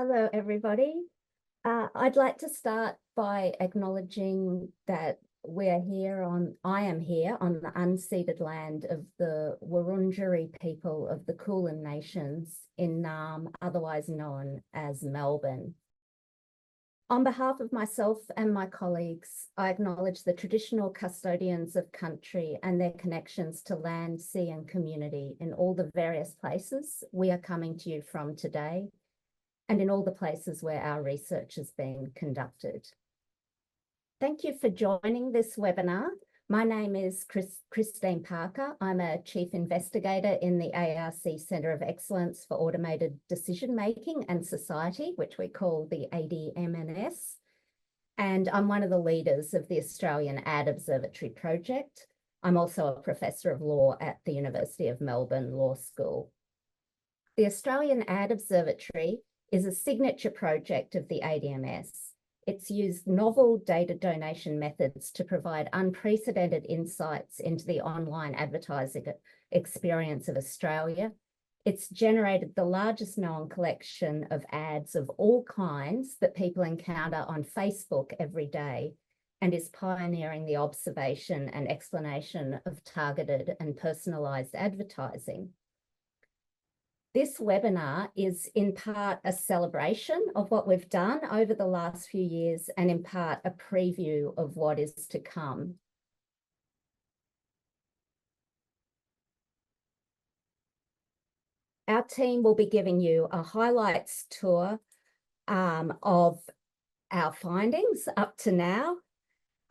Hello, everybody. I'd like to start by acknowledging that I am here on the unceded land of the Wurundjeri people of the Kulin Nations in Naarm, otherwise known as Melbourne. On behalf of myself and my colleagues, I acknowledge the traditional custodians of country and their connections to land, sea, and community in all the various places we are coming to you from today, and in all the places where our research is being conducted. Thank you for joining this webinar. My name is Christine Parker. I'm a Chief Investigator in the ARC Centre of Excellence for Automated Decision Making and Society, which we call the ADM+S. And I'm one of the leaders of the Australian Ad Observatory project. I'm also a Professor of Law at the University of Melbourne Law School. The Australian Ad Observatory is a signature project of the ADM+S. It's used novel data donation methods to provide unprecedented insights into the online advertising experience of Australia. It's generated the largest known collection of ads of all kinds that people encounter on Facebook every day, and is pioneering the observation and explanation of targeted and personalised advertising. This webinar is in part a celebration of what we've done over the last few years, and in part a preview of what is to come. Our team will be giving you a highlights tour of our findings up to now.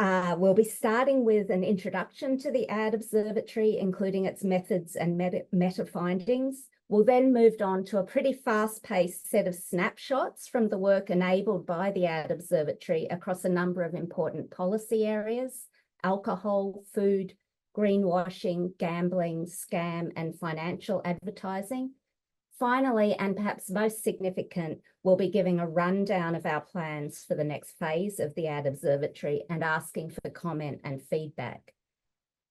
We'll be starting with an introduction to the Ad Observatory, including its methods and meta findings. We'll then move on to a pretty fast-paced set of snapshots from the work enabled by the Ad Observatory across a number of important policy areas: alcohol, food, greenwashing, gambling, scam, and financial advertising. Finally, and perhaps most significant, we'll be giving a rundown of our plans for the next phase of the Ad Observatory and asking for comment and feedback.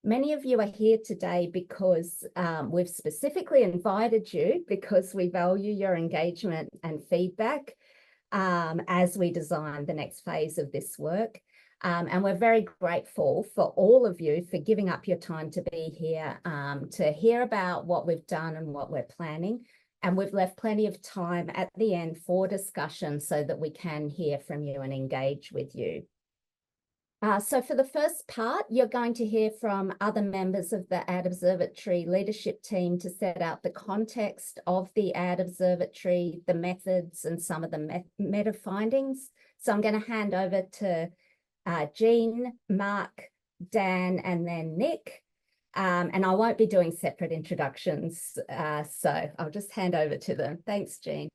Many of you are here today because we've specifically invited you because we value your engagement and feedback as we design the next phase of this work. And we're very grateful for all of you for giving up your time to be here to hear about what we've done and what we're planning. And we've left plenty of time at the end for discussion so that we can hear from you and engage with you. So for the first part, you're going to hear from other members of the Ad Observatory leadership team to set out the context of the Ad Observatory, the methods, and some of the meta findings. So I'm going to hand over to Jean, Mark, Dan, and then Nick. And I won't be doing separate introductions, so I'll just hand over to them. Thanks, Jean.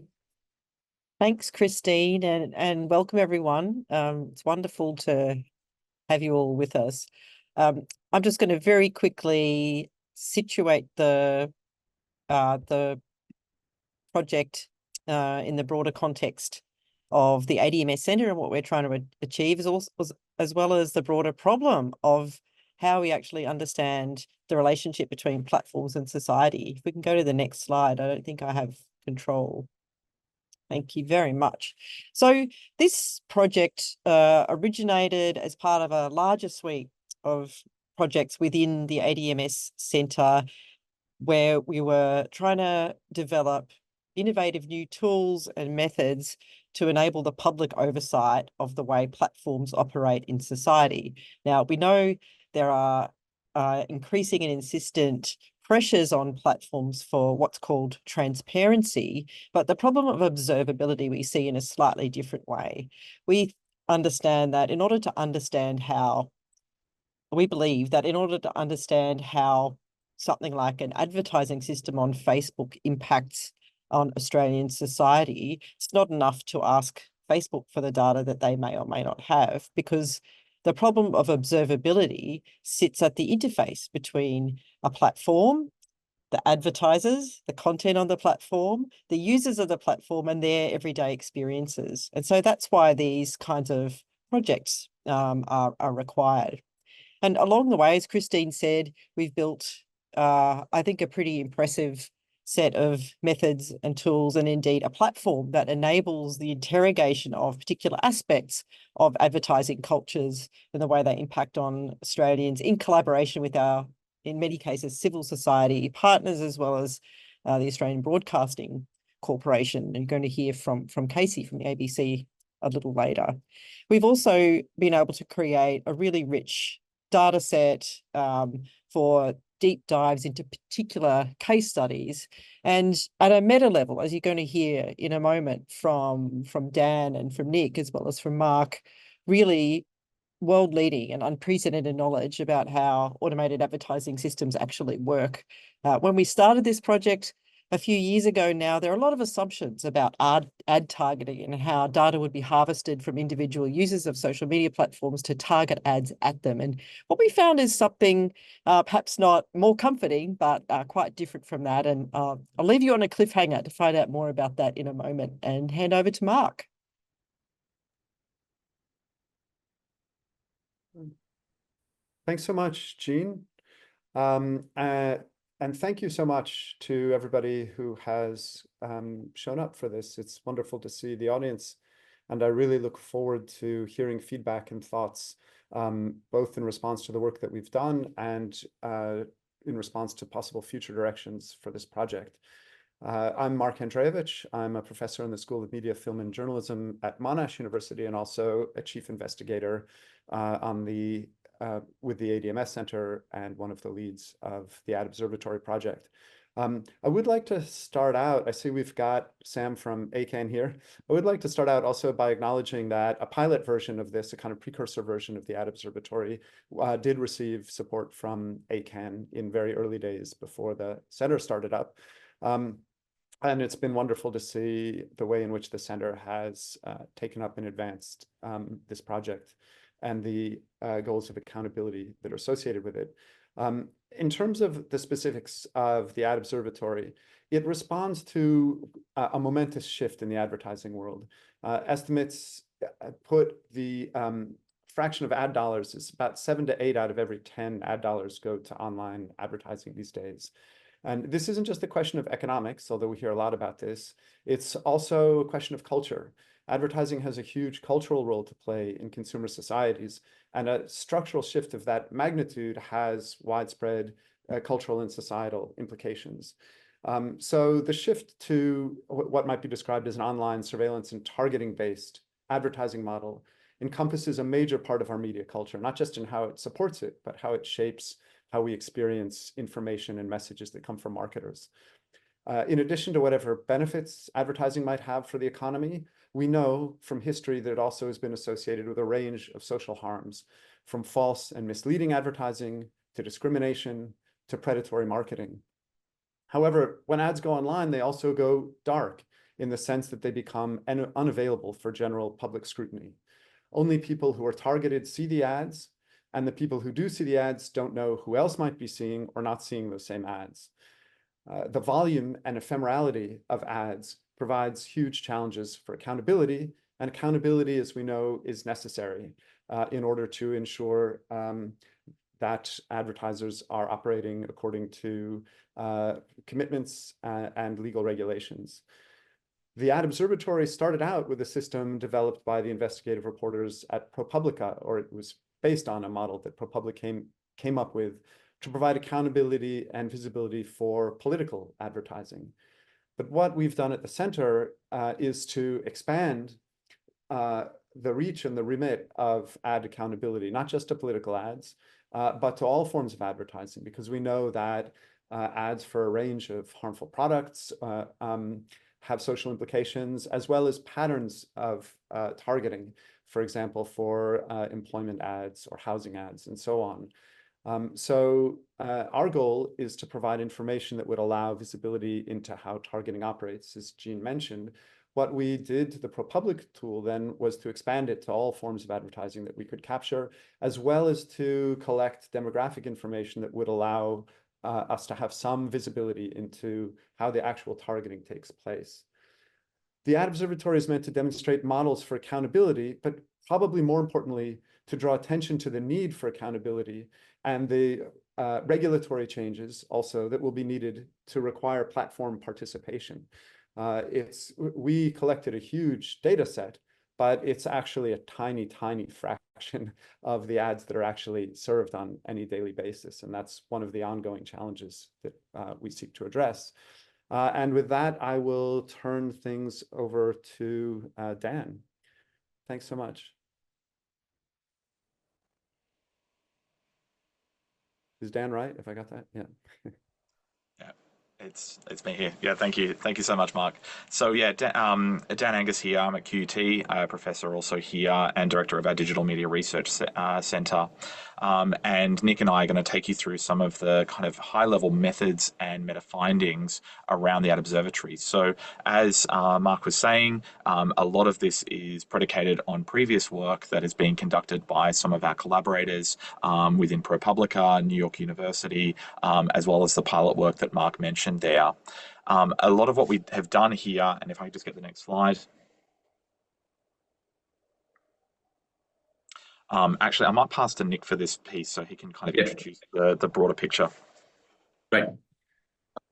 Thanks, Christine, and welcome, everyone. It's wonderful to have you all with us. I'm just going to very quickly situate the project in the broader context of the ADM+S Centre and what we're trying to achieve, as well as the broader problem of how we actually understand the relationship between platforms and society. If we can go to the next slide, I don't think I have control. Thank you very much. So this project originated as part of a larger suite of projects within the ADM+S Centre, where we were trying to develop innovative new tools and methods to enable the public oversight of the way platforms operate in society. Now, we know there are increasing and insistent pressures on platforms for what's called transparency, but the problem of observability we see in a slightly different way. We understand that in order to understand how, we believe that in order to understand how something like an advertising system on Facebook impacts on Australian society, it's not enough to ask Facebook for the data that they may or may not have, because the problem of observability sits at the interface between a platform, the advertisers, the content on the platform, the users of the platform, and their everyday experiences. And so that's why these kinds of projects are required. And along the way, as Christine said, we've built, I think, a pretty impressive set of methods and tools, and indeed a platform that enables the interrogation of particular aspects of advertising cultures and the way they impact on Australians in collaboration with our, in many cases, civil society partners, as well as the Australian Broadcasting Corporation. And you're going to hear from Casey from the ABC a little later. We've also been able to create a really rich data set for deep dives into particular case studies. And at a meta level, as you're going to hear in a moment from Dan and from Nick, as well as from Mark, really world-leading and unprecedented knowledge about how automated advertising systems actually work. When we started this project a few years ago now, there are a lot of assumptions about ad targeting and how data would be harvested from individual users of social media platforms to target ads at them. And what we found is something perhaps not more comforting, but quite different from that. And I'll leave you on a cliffhanger to find out more about that in a moment and hand over to Mark. Thanks so much, Jean. And thank you so much to everybody who has shown up for this. It's wonderful to see the audience, and I really look forward to hearing feedback and thoughts, both in response to the work that we've done and in response to possible future directions for this project. I'm Mark Andreevich. I'm a professor in the School of Media, Film and Journalism at Monash University, and also a chief investigator with the ADM+S Center and one of the leads of the Ad Observatory project. I would like to start out, I see we've got Sam from ACAN here. I would like to start out also by acknowledging that a pilot version of this, a kind of precursor version of the Ad Observatory, did receive support from ACAN in very early days before the center started up. And it's been wonderful to see the way in which the center has taken up and advanced this project and the goals of accountability that are associated with it. In terms of the specifics of the Ad Observatory, it responds to a momentous shift in the advertising world. Estimates put the fraction of ad dollars is about 7 to 8 out of every 10 ad dollars go to online advertising these days. And this isn't just a question of economics, although we hear a lot about this. It's also a question of culture. Advertising has a huge cultural role to play in consumer societies, and a structural shift of that magnitude has widespread cultural and societal implications. So the shift to what might be described as an online surveillance and targeting-based advertising model encompasses a major part of our media culture, not just in how it supports it, but how it shapes how we experience information and messages that come from marketers. In addition to whatever benefits advertising might have for the economy, we know from history that it also has been associated with a range of social harms, from false and misleading advertising to discrimination to predatory marketing. However, when ads go online, they also go dark in the sense that they become unavailable for general public scrutiny. Only people who are targeted see the ads, and the people who do see the ads don't know who else might be seeing or not seeing those same ads. The volume and ephemerality of ads provides huge challenges for accountability, and accountability, as we know, is necessary in order to ensure that advertisers are operating according to commitments and legal regulations. The Ad Observatory started out with a system developed by the investigative reporters at ProPublica, or it was based on a model that ProPublica came up with to provide accountability and visibility for political advertising. But what we've done at the center is to expand the reach and the remit of ad accountability, not just to political ads, but to all forms of advertising, because we know that ads for a range of harmful products have social implications, as well as patterns of targeting, for example, for employment ads or housing ads and so on. So our goal is to provide information that would allow visibility into how targeting operates. As Jean mentioned, what we did to the ProPublica tool then was to expand it to all forms of advertising that we could capture, as well as to collect demographic information that would allow us to have some visibility into how the actual targeting takes place. The Ad Observatory is meant to demonstrate models for accountability, but probably more importantly, to draw attention to the need for accountability and the regulatory changes also that will be needed to require platform participation. We collected a huge data set, but it's actually a tiny, tiny fraction of the ads that are actually served on any daily basis. And that's one of the ongoing challenges that we seek to address. And with that, I will turn things over to Dan. Thanks so much. Is Dan right, if I got that? Yeah. Yeah, it's me here. Yeah, thank you so much, Mark. So yeah, Dan Angus here. I'm at QUT, professor also here, and director of our Digital Media Research Centre. And Nick and I are going to take you through some of the kind of high-level methods and meta findings around the Ad Observatory. So as Mark was saying, a lot of this is predicated on previous work that is being conducted by some of our collaborators within ProPublica, New York University, as well as the pilot work that Mark mentioned there. A lot of what we have done here, and if I could just get the next slide. Actually, I might pass to Nick for this piece so he can kind of introduce the broader picture. Great.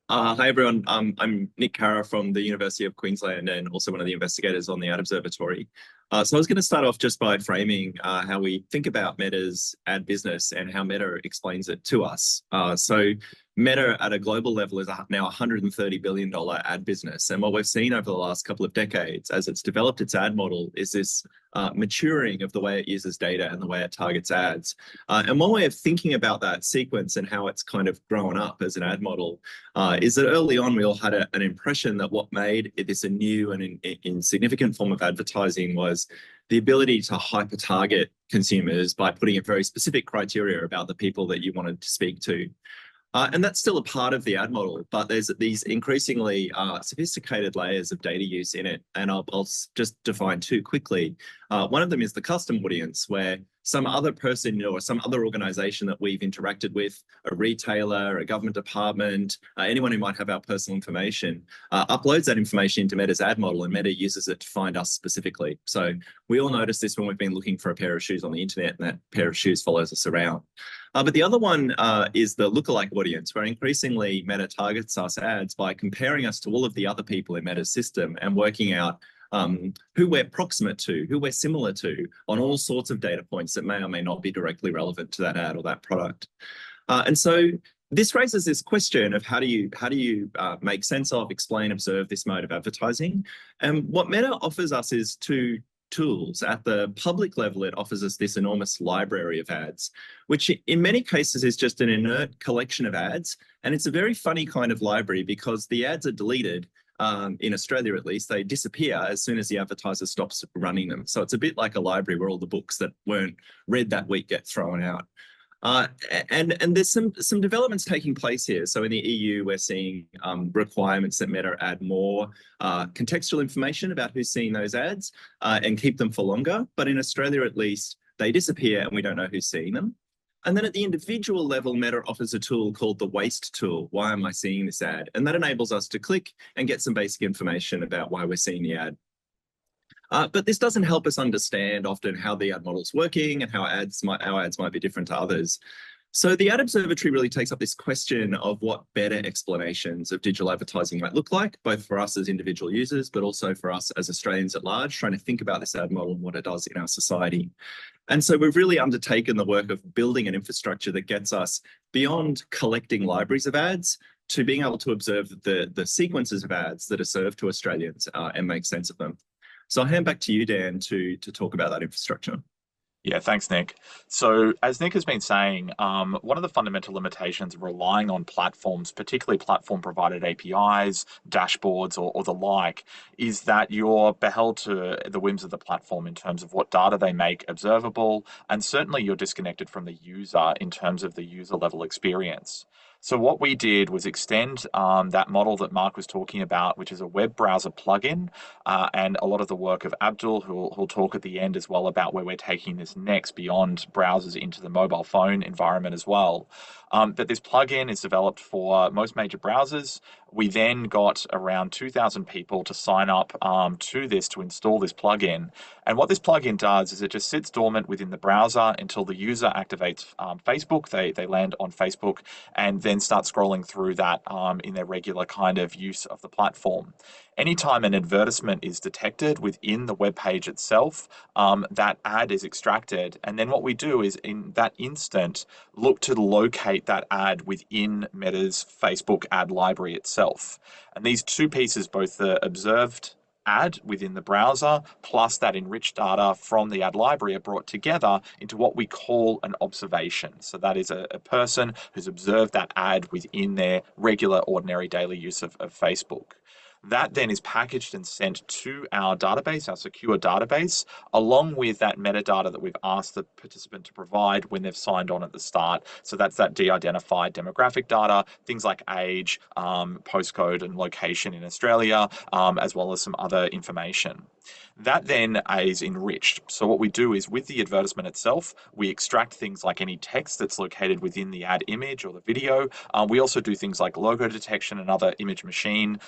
Hi, everyone. I'm Nick Carra from the University of Queensland and also one of the investigators on the Ad Observatory. So I was going to start off just by framing how we think about Meta's ad business and how Meta explains it to us. So Meta at a global level is now a $130 billion ad business. And what we've seen over the last couple of decades as it's developed its ad model is this maturing of the way it uses data and the way it targets ads. And one way of thinking about that sequence and how it's kind of grown up as an ad model is that early on we all had an impression that what made this a new and insignificant form of advertising was the ability to hyper-target consumers by putting a very specific criteria about the people that you wanted to speak to. And that's still a part of the ad model, but there's these increasingly sophisticated layers of data use in it. And I'll just define two quickly. One of them is the custom audience, where some other person or some other organization that we've interacted with, a retailer, a government department, anyone who might have our personal information, uploads that information into Meta's ad model, and Meta uses it to find us specifically. So we all notice this when we've been looking for a pair of shoes on the internet, and that pair of shoes follows us around. But the other one is the lookalike audience, where increasingly Meta targets us ads by comparing us to all of the other people in Meta's system and working out who we're proximate to, who we're similar to, on all sorts of data points that may or may not be directly relevant to that ad or that product. And so this raises this question of how do you make sense of, explain, observe this mode of advertising? And what Meta offers us is two tools. At the public level, it offers us this enormous library of ads, which in many cases is just an inert collection of ads. And it's a very funny kind of library because the ads are deleted. In Australia, at least, they disappear as soon as the advertiser stops running them. So it's a bit like a library where all the books that weren't read that week get thrown out. And there's some developments taking place here. So in the EU, we're seeing requirements that Meta add more contextual information about who's seeing those ads and keep them for longer. But in Australia, at least, they disappear and we don't know who's seeing them. And then at the individual level, Meta offers a tool called the waste tool. Why am I seeing this ad? And that enables us to click and get some basic information about why we're seeing the ad. But this doesn't help us understand often how the ad model's working and how our ads might be different to others. So the Ad Observatory really takes up this question of what better explanations of digital advertising might look like, both for us as individual users, but also for us as Australians at large, trying to think about this ad model and what it does in our society. And so we've really undertaken the work of building an infrastructure that gets us beyond collecting libraries of ads to being able to observe the sequences of ads that are served to Australians and make sense of them. So I'll hand back to you, Dan, to talk about that infrastructure. Yeah, thanks, Nick. So as Nick has been saying, one of the fundamental limitations of relying on platforms, particularly platform-provided APIs, dashboards, or the like, is that you're beheld to the whims of the platform in terms of what data they make observable, and certainly you're disconnected from the user in terms of the user-level experience. So what we did was extend that model that Mark was talking about, which is a web browser plugin, and a lot of the work of Abdul, who'll talk at the end as well about where we're taking this next beyond browsers into the mobile phone environment as well. But this plugin is developed for most major browsers. We then got around 2,000 people to sign up to this, to install this plugin. And what this plugin does is it just sits dormant within the browser until the user activates Facebook. They land on Facebook and then start scrolling through that in their regular kind of use of the platform. Anytime an advertisement is detected within the web page itself, that ad is extracted. And then what we do is in that instant, look to locate that ad within Meta's Facebook ad library itself. And these two pieces, both the observed ad within the browser plus that enriched data from the ad library, are brought together into what we call an observation. So that is a person who's observed that ad within their regular, ordinary daily use of Facebook. That then is packaged and sent to our database, our secure database, along with that metadata that we've asked the participant to provide when they've signed on at the start. So that's that de-identified demographic data, things like age, postcode and location in Australia, as well as some other information. That then is enriched. So what we do is with the advertisement itself, we extract things like any text that's located within the ad image or the video. We also do things like logo detection and other image machine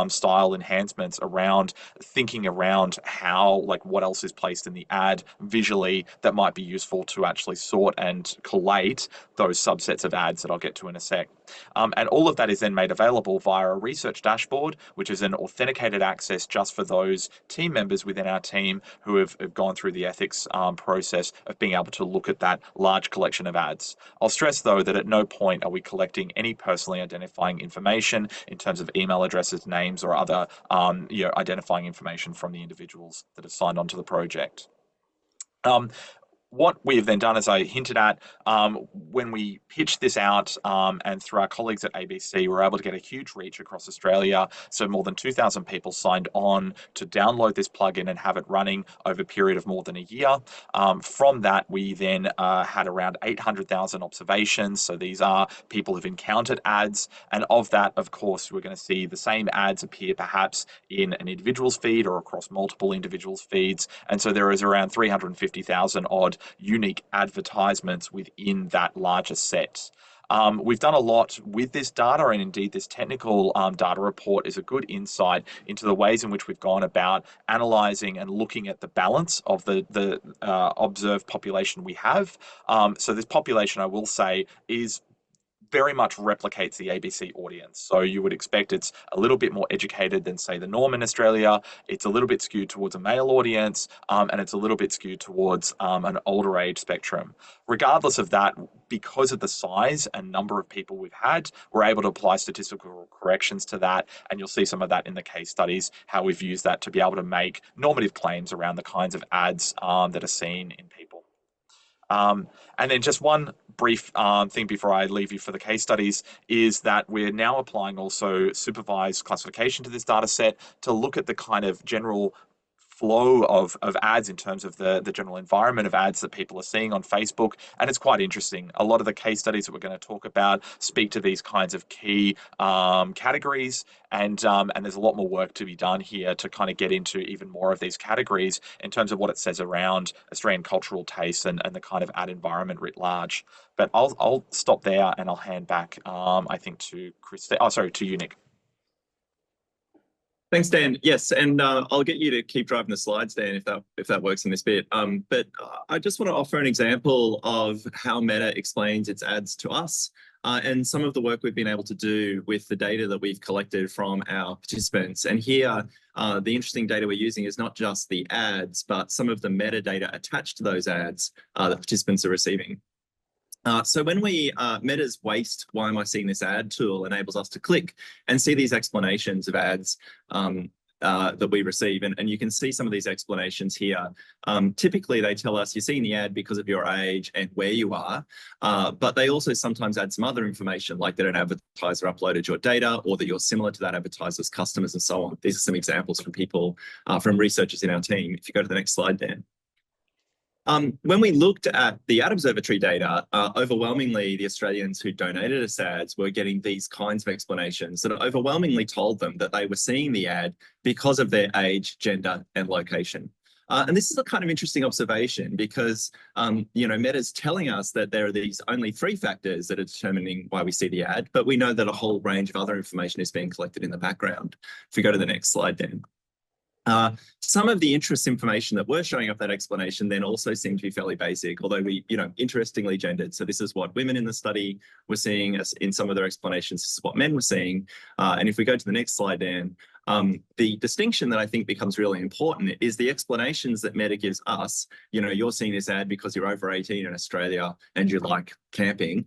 style enhancements around thinking around how, like, what else is placed in the ad visually that might be useful to actually sort and collate those subsets of ads that I'll get to in a sec. And all of that is then made available via a research dashboard, which is an authenticated access just for those team members within our team who have gone through the ethics process of being able to look at that large collection of ads. I'll stress, though, that at no point are we collecting any personally identifying information in terms of email addresses, names, or other identifying information from the individuals that have signed on to the project. What we have then done, as I hinted at, when we pitched this out and through our colleagues at ABC, we're able to get a huge reach across Australia. So more than 2,000 people signed on to download this plugin and have it running over a period of more than a year. From that, we then had around 800,000 observations. So these are people who've encountered ads. And of that, of course, we're going to see the same ads appear perhaps in an individual's feed or across multiple individuals' feeds. And so there is around 350,000 odd unique advertisements within that larger set. We've done a lot with this data, and indeed this technical data report is a good insight into the ways in which we've gone about analysing and looking at the balance of the observed population we have. So this population, I will say, is very much replicates the ABC audience. So you would expect it's a little bit more educated than, say, the norm in Australia. It's a little bit skewed towards a male audience, and it's a little bit skewed towards an older age spectrum. Regardless of that, because of the size and number of people we've had, we're able to apply statistical corrections to that. And you'll see some of that in the case studies, how we've used that to be able to make normative claims around the kinds of ads that are seen in people. And then just one brief thing before I leave you for the case studies is that we're now applying also supervised classification to this data set to look at the kind of general flow of ads in terms of the general environment of ads that people are seeing on Facebook. And it's quite interesting. A lot of the case studies that we're going to talk about speak to these kinds of key categories. And there's a lot more work to be done here to kind of get into even more of these categories in terms of what it says around Australian cultural tastes and the kind of ad environment writ large. But I'll stop there and I'll hand back, I think, to Christine. Oh, sorry, to you, Nick. Thanks, Dan. Yes, and I'll get you to keep driving the slides, Dan, if that works in this bit. But I just want to offer an example of how Meta explains its ads to us and some of the work we've been able to do with the data that we've collected from our participants. And here, the interesting data we're using is not just the ads, but some of the metadata attached to those ads that participants are receiving. So when we, Meta's Waste, Why Am I Seeing This Ad tool enables us to click and see these explanations of ads that we receive. And you can see some of these explanations here. Typically, they tell us you're seeing the ad because of your age and where you are, but they also sometimes add some other information, like that an advertiser uploaded your data or that you're similar to that advertiser's customers and so on. These are some examples from people, from researchers in our team. If you go to the next slide, Dan. When we looked at the Ad Observatory data, overwhelmingly the Australians who donated us ads were getting these kinds of explanations that overwhelmingly told them that they were seeing the ad because of their age, gender, and location. And this is a kind of interesting observation because, Meta's telling us that there are these only 3 factors that are determining why we see the ad, but we know that a whole range of other information is being collected in the background. If we go to the next slide, Dan. Some of the interest information that were showing up that explanation then also seemed to be fairly basic, although we, interestingly gendered. So this is what women in the study were seeing as in some of their explanations. This is what men were seeing. And if we go to the next slide, Dan, the distinction that I think becomes really important is the explanations that Meta gives us. You're seeing this ad because you're over 18 in Australia and you like camping,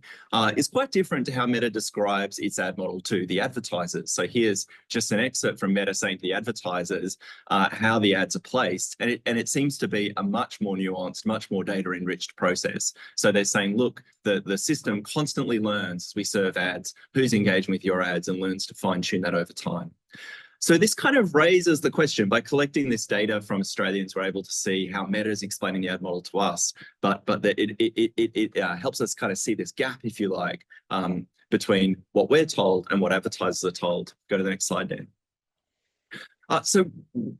is quite different to how Meta describes its ad model to the advertisers. So here's just an excerpt from Meta saying to the advertisers how the ads are placed. And it seems to be a much more nuanced, much more data-enriched process. So they're saying, look, the system constantly learns as we serve ads, who's engaging with your ads, and learns to fine-tune that over time. So this kind of raises the question, by collecting this data from Australians, we're able to see how Meta is explaining the ad model to us, but it helps us kind of see this gap, if you like, between what we're told and what advertisers are told. Go to the next slide, Dan. So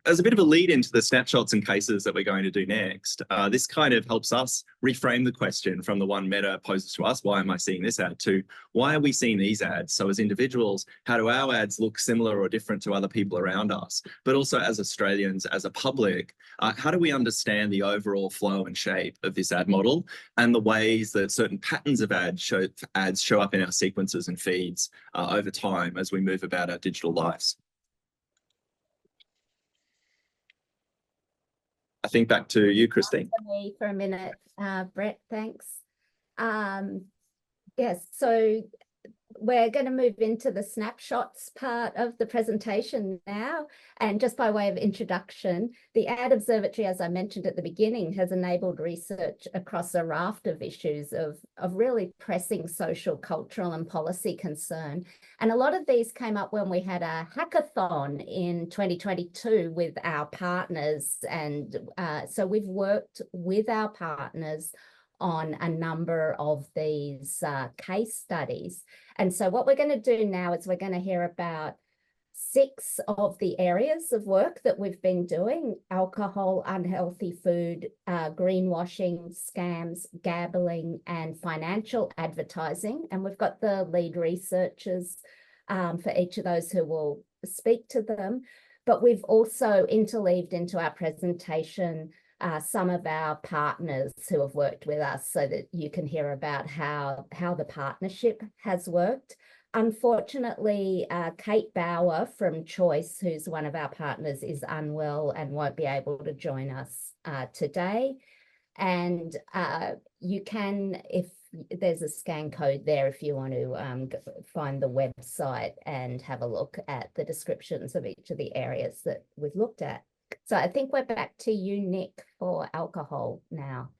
as a bit of a lead into the snapshots and cases that we're going to do next, this kind of helps us reframe the question from the one Meta poses to us, why am I seeing this ad, to why are we seeing these ads? So as individuals, how do our ads look similar or different to other people around us? But also as Australians, as a public, how do we understand the overall flow and shape of this ad model and the ways that certain patterns of ads show up in our sequences and feeds over time as we move about our digital lives? I think back to you, Christine. For a minute, Brett, thanks. Yes, so we're going to move into the snapshots part of the presentation now. And just by way of introduction, the Ad Observatory, as I mentioned at the beginning, has enabled research across a raft of issues of really pressing social, cultural and policy concern. And a lot of these came up when we had a hackathon in 2022 with our partners. And so we've worked with our partners on a number of these case studies. And so what we're going to do now is we're going to hear about 6 of the areas of work that we've been doing: alcohol, unhealthy food, greenwashing, scams, gambling, and financial advertising. And we've got the lead researchers for each of those who will speak to them. But we've also interleaved into our presentation some of our partners who have worked with us, so that you can hear about how the partnership has worked. Unfortunately, Kate Bauer from Choice, who's one of our partners, is unwell and won't be able to join us today. And you can, if there's a scan code there, if you want to find the website and have a look at the descriptions of each of the areas that we've looked at. So I think we're back to you, Nick, for alcohol now.